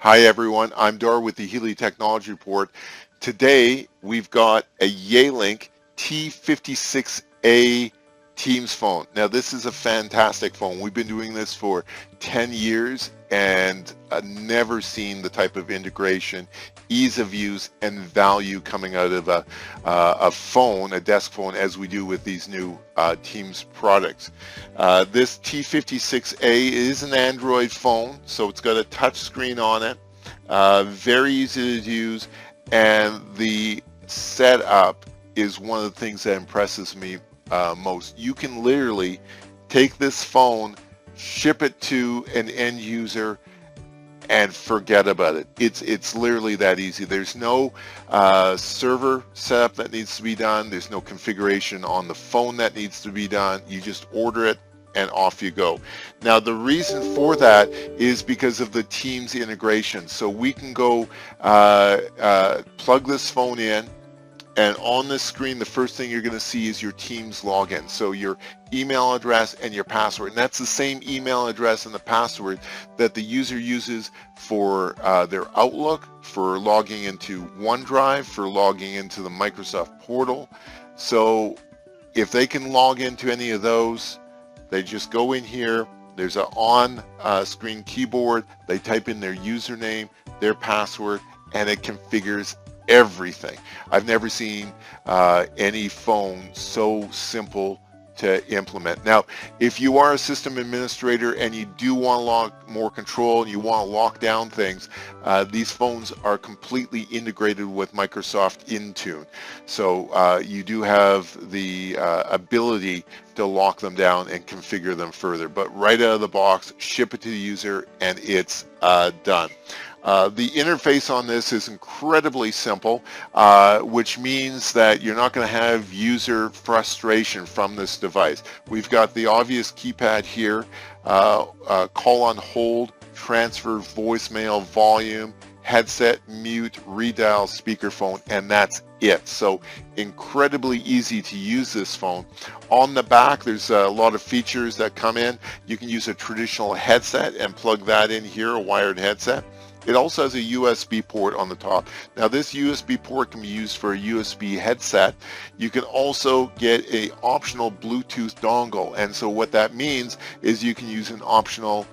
Hi everyone, I'm Dor with the Healy Technology Report. Today we've got a Yealink T56A Teams phone. Now this is a fantastic phone. We've been doing this for 10 years and never seen the type of integration, ease of use, and value coming out of a phone, a desk phone, as we do with these new Teams products. This T56A is an Android phone, so it's got a touch screen on it, very easy to use, and the setup is one of the things that impresses me most. You can literally take this phone, ship it to an end user, and forget about it. It's literally that easy. There's no server setup that needs to be done. There's no configuration on the phone that needs to be done. You just order it and off you go. Now the reason for that is because of the Teams integration. So we can go plug this phone in, and on this screen, the first thing you're going to see is your Teams login. So your email address and your password. And that's the same email address and the password that the user uses for their Outlook, for logging into OneDrive, for logging into the Microsoft portal. So if they can log into any of those, they just go in here. There's an on-screen keyboard. They type in their username, their password, and it configures everything. I've never seen any phone so simple to implement. Now, if you are a system administrator and you do want more control and you want to lock down things, these phones are completely integrated with Microsoft Intune. So you do have the ability to lock them down and configure them further. But right out of the box, ship it to the user and it's done. The interface on this is incredibly simple, which means that you're not going to have user frustration from this device. We've got the obvious keypad here, call on hold, transfer, voicemail, volume, headset, mute, redial, speakerphone, and that's it. So incredibly easy to use this phone. On the back, there's a lot of features that come in. You can use a traditional headset and plug that in here, a wired headset. It also has a USB port on the top. Now this USB port can be used for a USB headset. You can also get an optional Bluetooth dongle, and so what that means is you can use an optional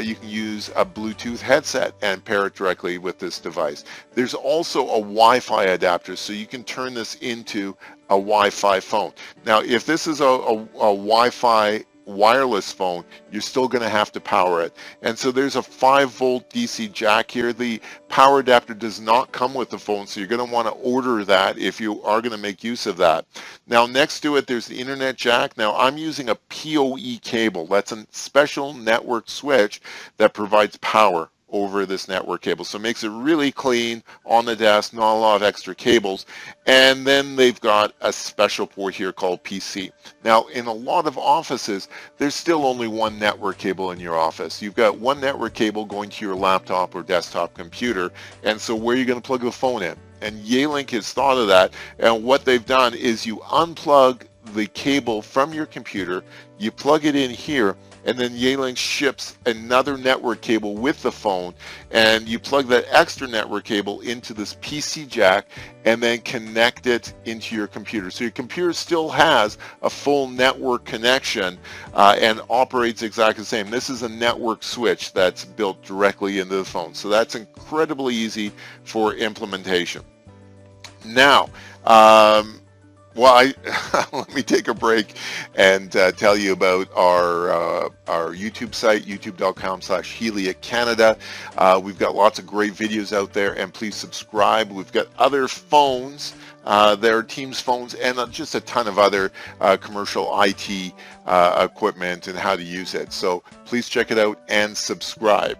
you can use a Bluetooth headset and pair it directly with this device. There's also a Wi-Fi adapter, so you can turn this into a Wi-Fi phone. Now if this is a Wi-Fi wireless phone, you're still going to have to power it. And so there's a 5-volt DC jack here. The power adapter does not come with the phone, so you're going to want to order that if you are going to make use of that. Now next to it, there's the internet jack. Now I'm using a PoE cable. That's a special network switch that provides power over this network cable. So it makes it really clean on the desk, not a lot of extra cables. And then they've got a special port here called PC. Now in a lot of offices, there's still only one network cable in your office. You've got one network cable going to your laptop or desktop computer, and so where are you going to plug the phone in? And Yealink has thought of that, and what they've done is you unplug the cable from your computer, you plug it in here, and then Yealink ships another network cable with the phone, and you plug that extra network cable into this PC jack and then connect it into your computer. So your computer still has a full network connection and operates exactly the same. This is a network switch that's built directly into the phone. So that's incredibly easy for implementation. Now, well, let me take a break and tell you about our YouTube site, youtube.com/HealyCanada. We've got lots of great videos out there, and please subscribe. We've got other phones. There are Teams phones and just a ton of other commercial IT equipment and how to use it. So please check it out and subscribe.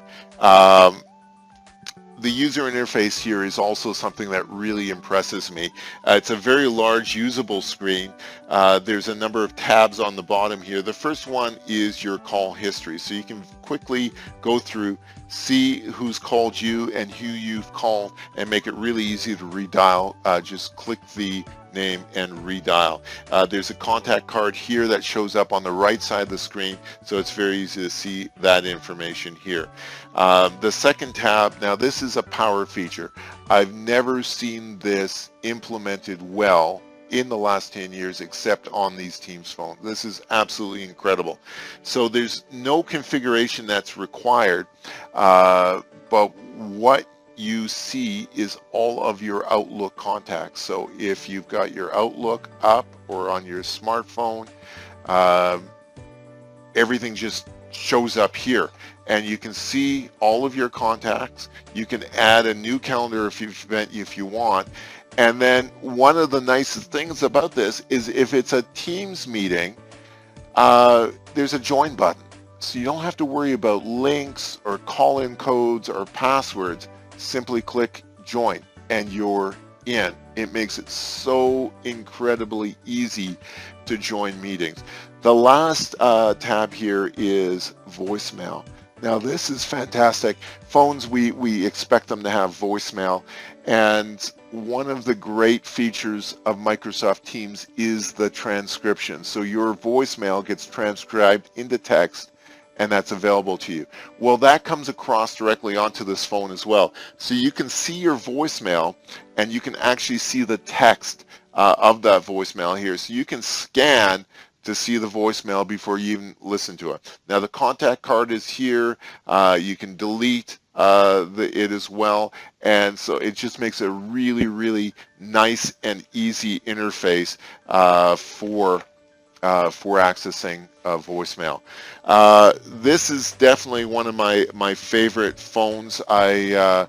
The user interface here is also something that really impresses me. It's a very large usable screen. There's a number of tabs on the bottom here. The first one is your call history, so you can quickly go through, see who's called you and who you've called, and make it really easy to redial. Just click the name, and redial. There's a contact card here that shows up on the right side of the screen, so it's very easy to see that information here. The second tab, now this is a power feature. I've never seen this implemented well in the last 10 years except on these Teams phones. This is absolutely incredible. So there's no configuration that's required, but what you see is all of your Outlook contacts. So if you've got your Outlook up or on your smartphone, everything just shows up here, and you can see all of your contacts. You can add a new calendar if you want. And then one of the nicest things about this is if it's a Teams meeting, there's a join button. So you don't have to worry about links or call-in codes or passwords. Simply click join and you're in. It makes it so incredibly easy to join meetings. The last tab here is voicemail. Now this is fantastic. Phones, we expect them to have voicemail, and one of the great features of Microsoft Teams is the transcription. So your voicemail gets transcribed into text, and that's available to you. Well, that comes across directly onto this phone as well. So you can see your voicemail, and you can actually see the text of that voicemail here. So you can scan to see the voicemail before you even listen to it. Now the contact card is here. You can delete it as well, and so it just makes a really, really nice and easy interface for accessing voicemail. This is definitely one of my favorite phones. I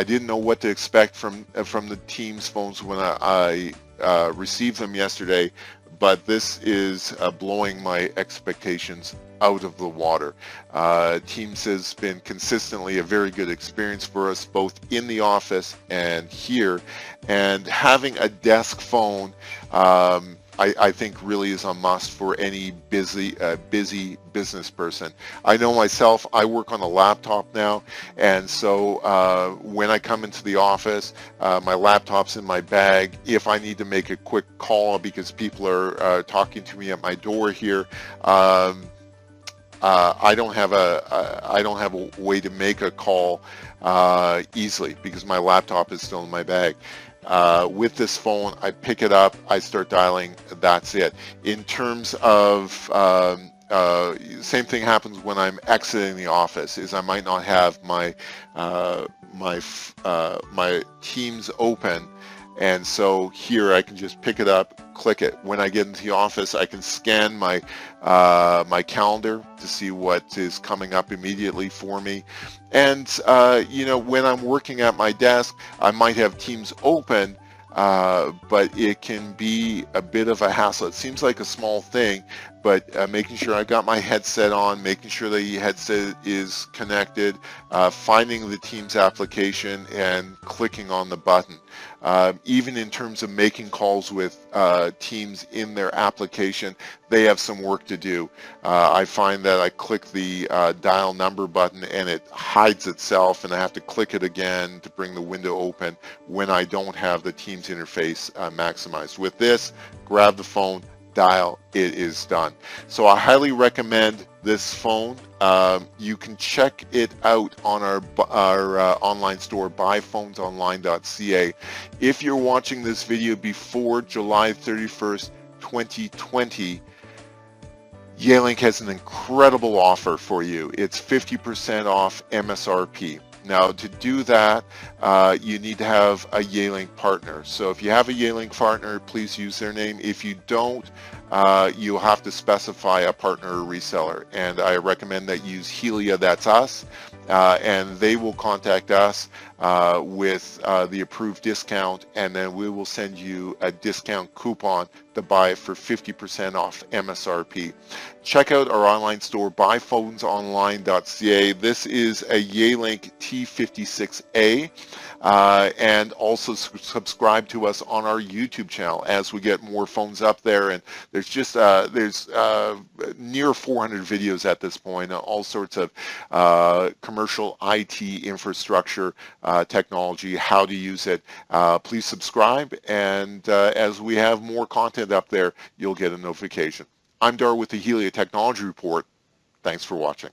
didn't know what to expect from the Teams phones when I received them yesterday, but this is blowing my expectations out of the water. Teams has been consistently a very good experience for us, both in the office and here, and having a desk phone I think really is a must for any busy business person. I know myself, I work on a laptop now, and so when I come into the office, my laptop's in my bag. If I need to make a quick call because people are talking to me at my door here, I don't have a way to make a call easily because my laptop is still in my bag. With this phone, I pick it up, I start dialing, that's it. In terms of, same thing happens when I'm exiting the office, is I might not have my Teams open, and so here I can just pick it up, click it. When I get into the office, I can scan my my calendar to see what is coming up immediately for me. And you know, when I'm working at my desk, I might have Teams open, but it can be a bit of a hassle. It seems like a small thing, but making sure I got my headset on, making sure the headset is connected, finding the Teams application and clicking on the button. Even in terms of making calls with Teams in their application, they have some work to do. I find that I click the dial number button and it hides itself, and I have to click it again to bring the window open when I don't have the Teams interface maximized. With this, grab the phone, dial, it is done. So I highly recommend this phone. You can check it out on our online store, buyphonesonline.ca. If you're watching this video before July 31st, 2020, Yealink has an incredible offer for you. It's 50% off MSRP. Now, to do that, you need to have a Yealink partner. So if you have a Yealink partner, please use their name. If you don't, you'll have to specify a partner or reseller. And I recommend that you use Helia, that's us, and they will contact us with the approved discount, and then we will send you a discount coupon to buy it for 50% off MSRP. Check out our online store, buyphonesonline.ca. This is a Yealink T56A. And also subscribe to us on our YouTube channel as we get more phones up there. And there's just near 400 videos at this point, all sorts of commercial IT infrastructure technology, how to use it. Please subscribe, and as we have more content up there, you'll get a notification. I'm Dar with the Helia Technology Report. Thanks for watching.